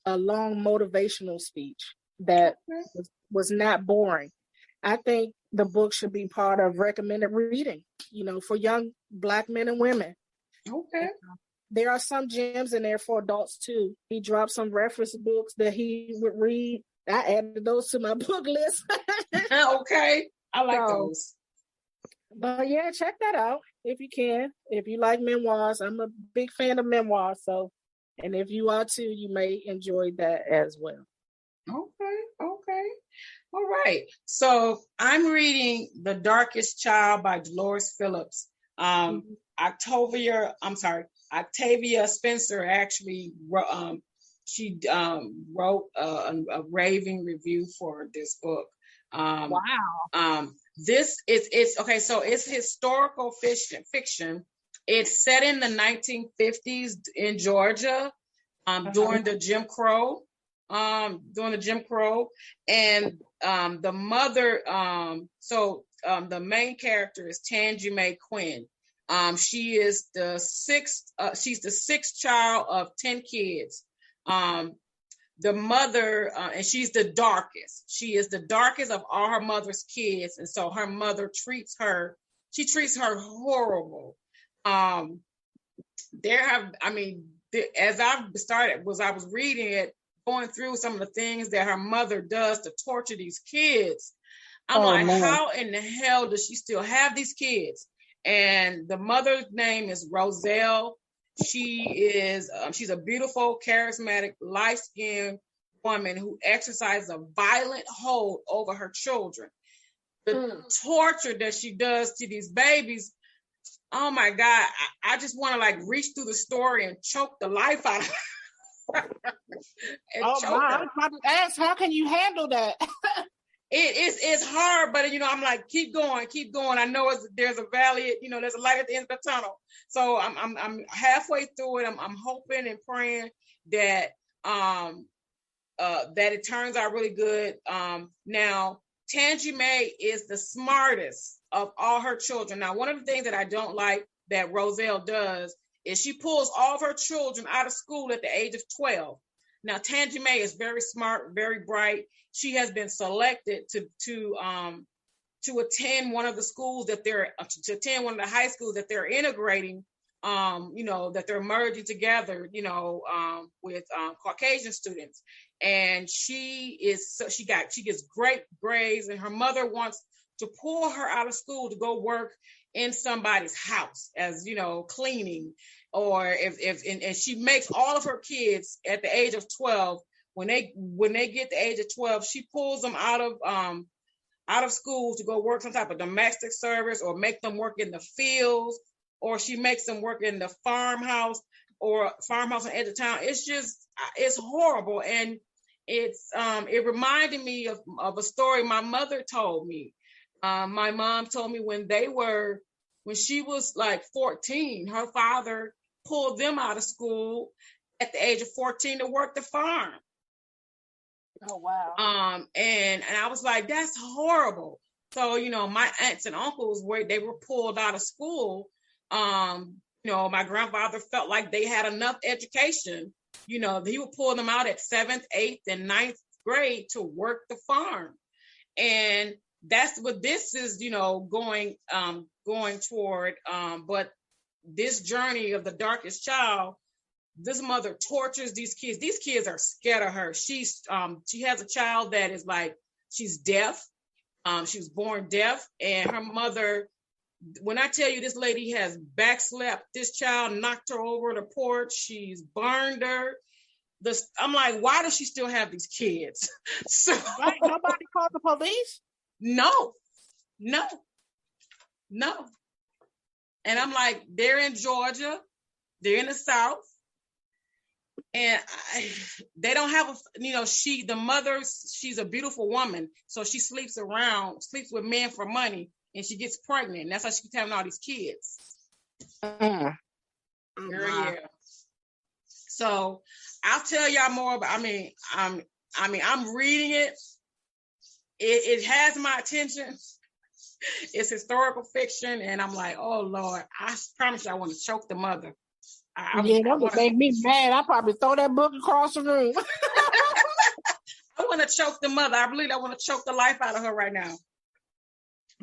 long motivational speech that was not boring. I think the book should be part of recommended reading, for young Black men and women. Okay. There are some gems in there for adults too. He dropped some reference books that he would read. I added those to my book list. Okay. I like those. But yeah, check that out if you can. If you like memoirs, I'm a big fan of memoirs. So, and if you are too, you may enjoy that as well. Okay. All right. So I'm reading The Darkest Child by Dolores Phillips. Octavia Spencer actually wrote, wrote a raving review for this book. Wow. This it's okay. So it's historical fiction. It's set in the 1950s in Georgia, during the Jim Crow. And the mother. The main character is Tangi Mae Quinn. She is the sixth. She's the sixth child of 10 kids. The mother, and she's the darkest. She is the darkest of all her mother's kids, and so her mother treats her horrible. As I was reading it, going through some of the things that her mother does to torture these kids, I'm how in the hell does she still have these kids? And the mother's name is Roselle. She's a beautiful, charismatic, light-skinned woman who exercises a violent hold over her children. The torture that she does to these babies, oh my God, I just want to reach through the story and choke the life out of her. I was about to ask, how can you handle that? It's hard, but I'm like, keep going. I know there's a valley, there's a light at the end of the tunnel. So I'm halfway through it. I'm hoping and praying that that it turns out really good. Now, Tangi Mae is the smartest of all her children. Now, one of the things that I don't like that Roselle does is she pulls all of her children out of school at the age of 12. Now, Tangi Mae is very smart, very bright. She has been selected to attend one of the schools that to attend one of the high schools that they're integrating, that they're merging together, with Caucasian students. And she gets great grades, and her mother wants to pull her out of school to go work in somebody's house as, cleaning, or and she makes all of her kids at the age of 12, when they get the age of 12, she pulls them out of school to go work some type of domestic service, or make them work in the fields, or she makes them work in the farmhouse on the edge of town. It's horrible. And it reminded me of a story my mother told me. My mom told me when she was 14, her father pulled them out of school at the age of 14 to work the farm. Oh, wow. And I was like, that's horrible. So, my aunts and uncles, where they were pulled out of school, my grandfather felt like they had enough education. He would pull them out at 7th, 8th, and 9th grade to work the farm. And that's what this is, going toward. But this journey of the darkest child, this mother tortures these kids. These kids are scared of her. She has a child that is she's deaf. She was born deaf, and her mother, when I tell you this lady has backslapped this child, knocked her over the porch, she's burned her. I'm like, why does she still have these kids? So nobody called the police? No. And I'm like, they're in Georgia, they're in the South, And they don't have the mother, she's a beautiful woman, so she sleeps with men for money, and she gets pregnant, and that's how she keeps having all these kids. Girl, yeah. So I'll tell y'all more about. I'm reading it. It has my attention. It's historical fiction, and I'm like, oh Lord, I promise you, I want to choke the mother. That would make me mad. I probably throw that book across the room. I want to choke the mother. I want to choke the life out of her right now.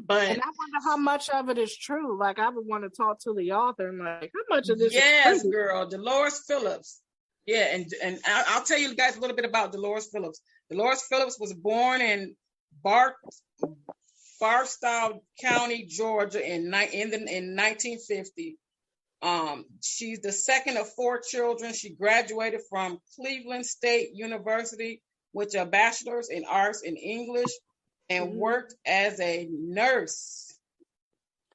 And I wonder how much of it is true. Like, I would want to talk to the author and like, how much of this is true? Girl, Dolores Phillips. Yeah, and I'll tell you guys a little bit about Dolores Phillips. Dolores Phillips was born in Barstow County, Georgia in 1950. She's the second of 4 children. She graduated from Cleveland State University with a bachelor's in arts and English, and worked as a nurse.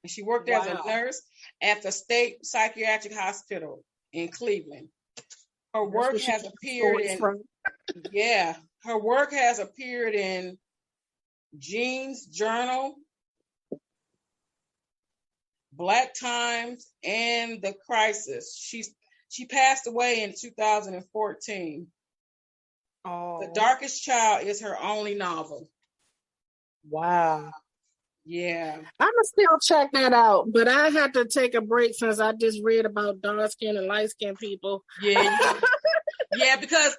And she worked as a nurse at the State Psychiatric Hospital in Cleveland. Her work has appeared in Gene's Journal, Black Times, and The Crisis. She passed away in 2014. Oh. The Darkest Child is her only novel. Wow. Yeah. I'm going to still check that out, but I had to take a break since I just read about dark skin and light skin people. Yeah. Yeah, because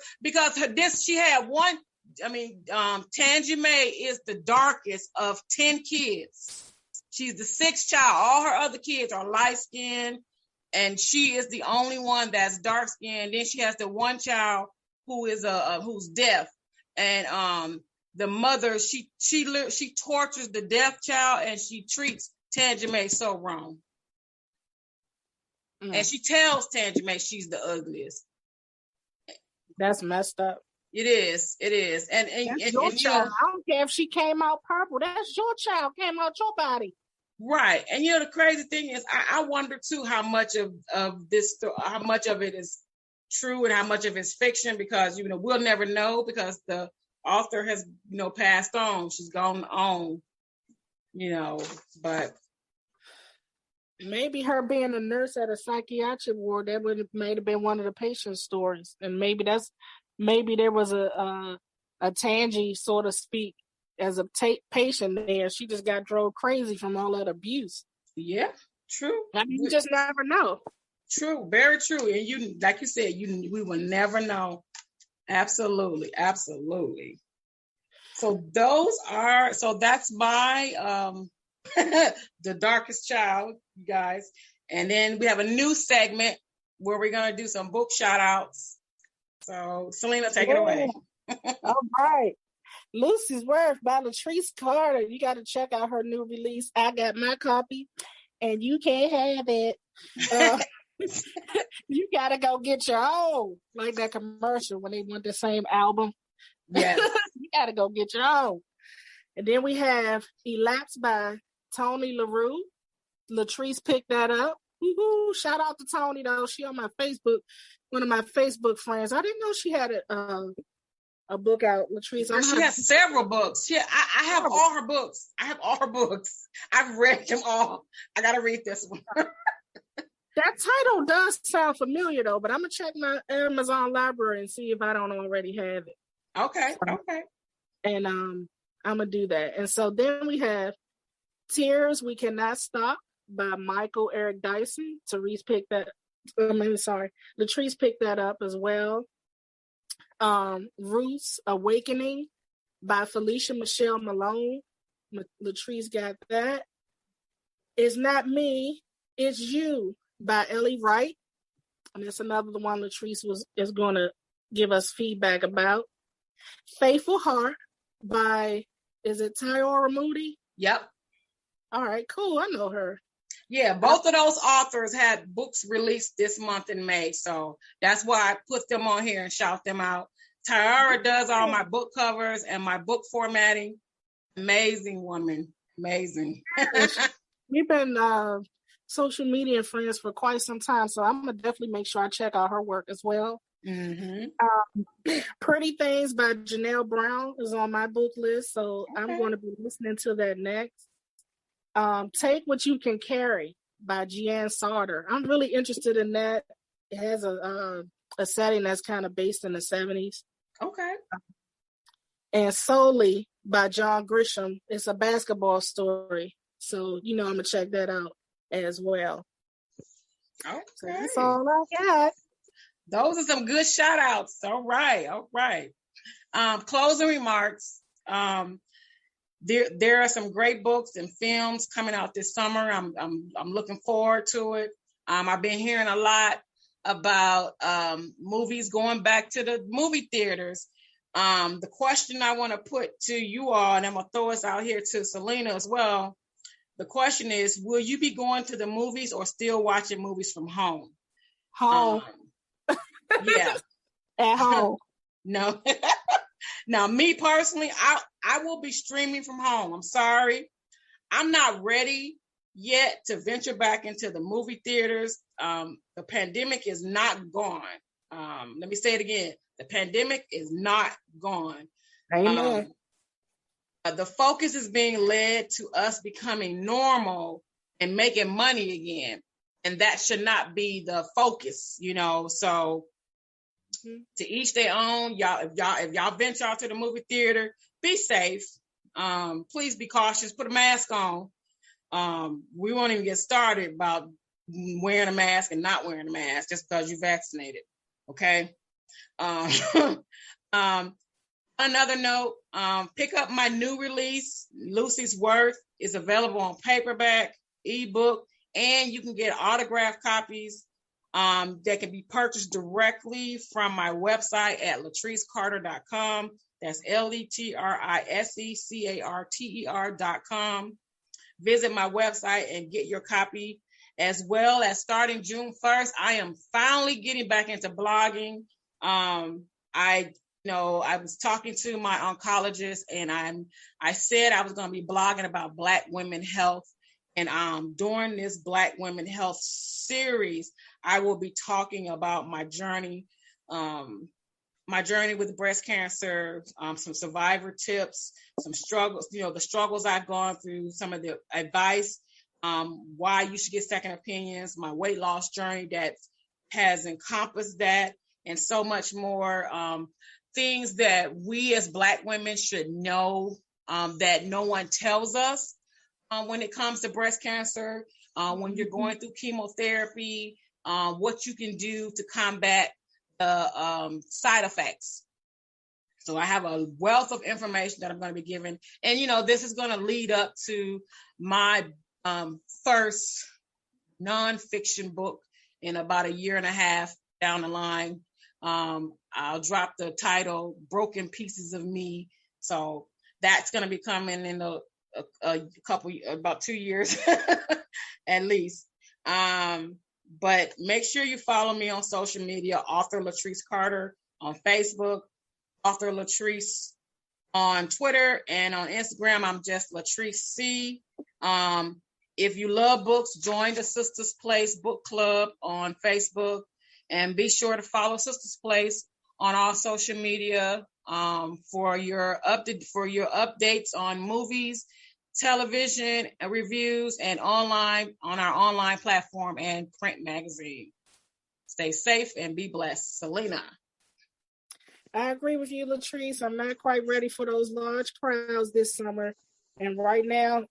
she had one, Tangie Mae is the darkest of 10 kids. She's the 6th child. All her other kids are light skinned, and she is the only one that's dark skinned. Then she has the one child who is who's deaf, and the mother she tortures the deaf child, and she treats Tangie Mae so wrong. And she tells Tangie Mae she's the ugliest. That's messed up. It is. And your child. I don't care if she came out purple. That's your child, came out your body. Right. And the crazy thing is, I wonder too how much of this, how much of it is true and how much of it's fiction, because we'll never know, because the author has passed on. She's gone on. But maybe her being a nurse at a psychiatric ward, that may have been one of the patient's stories, and maybe there was a Tangie, so to speak, as a patient there. She just got drove crazy from all that abuse. Yeah, true. You just never know. True, very true. And you, like you said, we will never know. Absolutely. So that's my The Darkest Child, you guys. And then we have a new segment where we're gonna do some book shout outs. So Selena, take it away. All right. Lucy's Worth by Letrise Carter. You got to check out her new release. I got my copy, and you can't have it. You got to go get your own. Like that commercial when they want the same album. Yeah. You got to go get your own. And then we have Elapsed by Tony LaRue. Letrise picked that up. Woo-hoo. Shout out to Tony, though. She on my Facebook, one of my Facebook friends. I didn't know she had a book out, Letrise. She has several books. I have all her books. I've read them all. I got to read this one. That title does sound familiar, though, but I'm going to check my Amazon library and see if I don't already have it. Okay. And I'm going to do that. And so then we have Tears We Cannot Stop by Michael Eric Dyson. Letrise picked that up as well. Roots Awakening by Felicia Michelle Malone. Letrise got that. It's Not Me, It's You by Ellie Wright. And that's another one Letrise is going to give us feedback about. Faithful Heart by, is it Tyora Moody? Yep. All right, cool. I know her. Yeah, both of those authors had books released this month in May, so that's why I put them on here and shout them out. Tyara does all my book covers and my book formatting. Amazing woman. Amazing. We've been social media friends for quite some time, so I'm going to definitely make sure I check out her work as well. Pretty Things by Janelle Brown is on my book list, so I'm going to be listening to that next. Take What You Can Carry by Jeanne Sauter. I'm really interested in that. It has a setting that's kind of based in the 70s. Okay. And Solely by John Grisham. It's a basketball story. So, I'm going to check that out as well. Okay. So that's all I got. Those are some good shout outs. All right. Closing remarks. There are some great books and films coming out this summer. I'm looking forward to it. I've been hearing a lot about movies going back to the movie theaters. The question I want to put to you all, and I'm going to throw us out here to Selena as well. The question is, will you be going to the movies or still watching movies from home? Home. Yeah. At home. No. Now, me personally, I will be streaming from home. I'm sorry. I'm not ready yet to venture back into the movie theaters. The pandemic is not gone. Let me say it again. The pandemic is not gone. Amen. The focus is being led to us becoming normal and making money again. And that should not be the focus, so to each their own. Y'all, if y'all venture out to the movie theater, be safe. Please be cautious. Put a mask on. We won't even get started about wearing a mask and not wearing a mask just because you're vaccinated. Okay. Another note, pick up my new release, Lucy's Worth. Is available on paperback, ebook, and you can get autographed copies that can be purchased directly from my website at LetriseCarter.com. That's LetriseCarter.com. Visit my website and get your copy. As well as starting June 1st, I am finally getting back into blogging. I was talking to my oncologist, and I said I was going to be blogging about Black women health. And during this Black women health series, I will be talking about my journey with breast cancer, some survivor tips, some struggles, the struggles I've gone through, some of the advice, why you should get second opinions, my weight loss journey that has encompassed that, and so much more. Things that we as Black women should know that no one tells us when it comes to breast cancer, when you're going through chemotherapy, what you can do to combat the side effects. So I have a wealth of information that I'm going to be giving. And, this is going to lead up to my first nonfiction book in about a year and a half down the line. I'll drop the title Broken Pieces of Me. So that's going to be coming in about 2 years at least. But make sure you follow me on social media, author Letrise Carter on Facebook, author Letrise on Twitter, and on Instagram, I'm just Letrise C. If you love books, join the Sisters Place Book Club on Facebook. And be sure to follow Sisters Place on all social media for your updates on movies, television reviews, and online on our online platform and print magazine. Stay safe and be blessed. Selena. I agree with you, Letrise. I'm not quite ready for those large crowds this summer. And right now,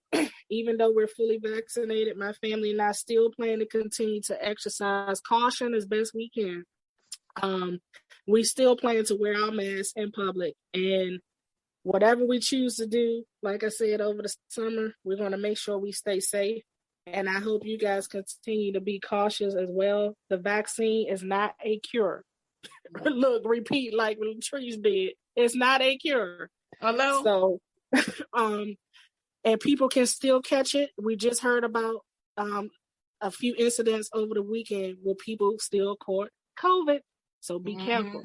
even though we're fully vaccinated, my family and I still plan to continue to exercise caution as best we can. We still plan to wear our masks in public. And whatever we choose to do, like I said, over the summer, we're going to make sure we stay safe. And I hope you guys continue to be cautious as well. The vaccine is not a cure. Look, repeat like Letrise did. It's not a cure. Hello? So, and people can still catch it. We just heard about a few incidents over the weekend where people still caught COVID. So be careful.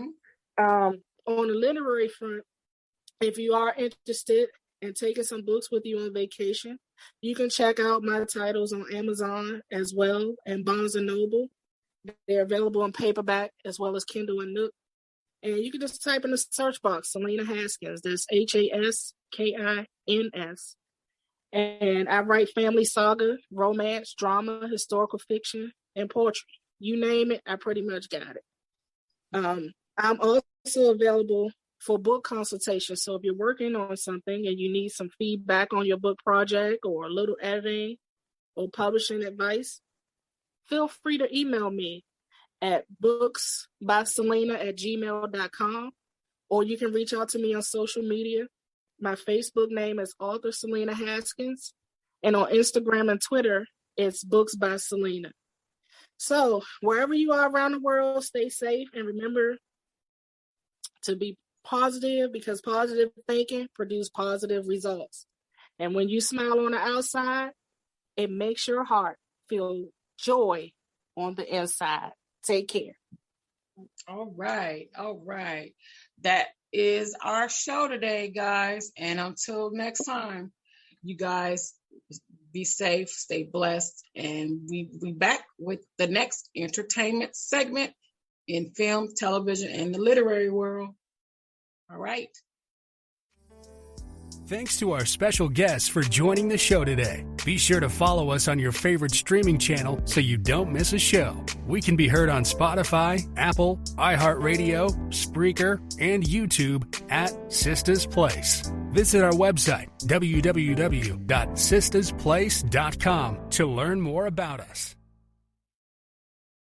On the literary front, if you are interested in taking some books with you on vacation, you can check out my titles on Amazon as well and Barnes & Noble. They're available in paperback as well as Kindle and Nook. And you can just type in the search box, Selena Haskins. There's Haskins. And I write family saga, romance, drama, historical fiction, and poetry. You name it, I pretty much got it. I'm also available for book consultation. So if you're working on something and you need some feedback on your book project or a little editing or publishing advice, feel free to email me at booksbyselena@gmail.com, or you can reach out to me on social media. My Facebook name is author Selena Haskins, and on Instagram and Twitter, it's Books by Selena. So wherever you are around the world, stay safe and remember to be positive, because positive thinking produces positive results. And when you smile on the outside, it makes your heart feel joy on the inside. Take care. All right. That is our show today, guys. And until next time, you guys be safe, stay blessed, and we back with the next entertainment segment in film, television, and the literary world. All right. Thanks to our special guests for joining the show today. Be sure to follow us on your favorite streaming channel so you don't miss a show. We can be heard on Spotify, Apple, iHeartRadio, Spreaker, and YouTube at Sista's Place. Visit our website, www.sistasplace.com, to learn more about us.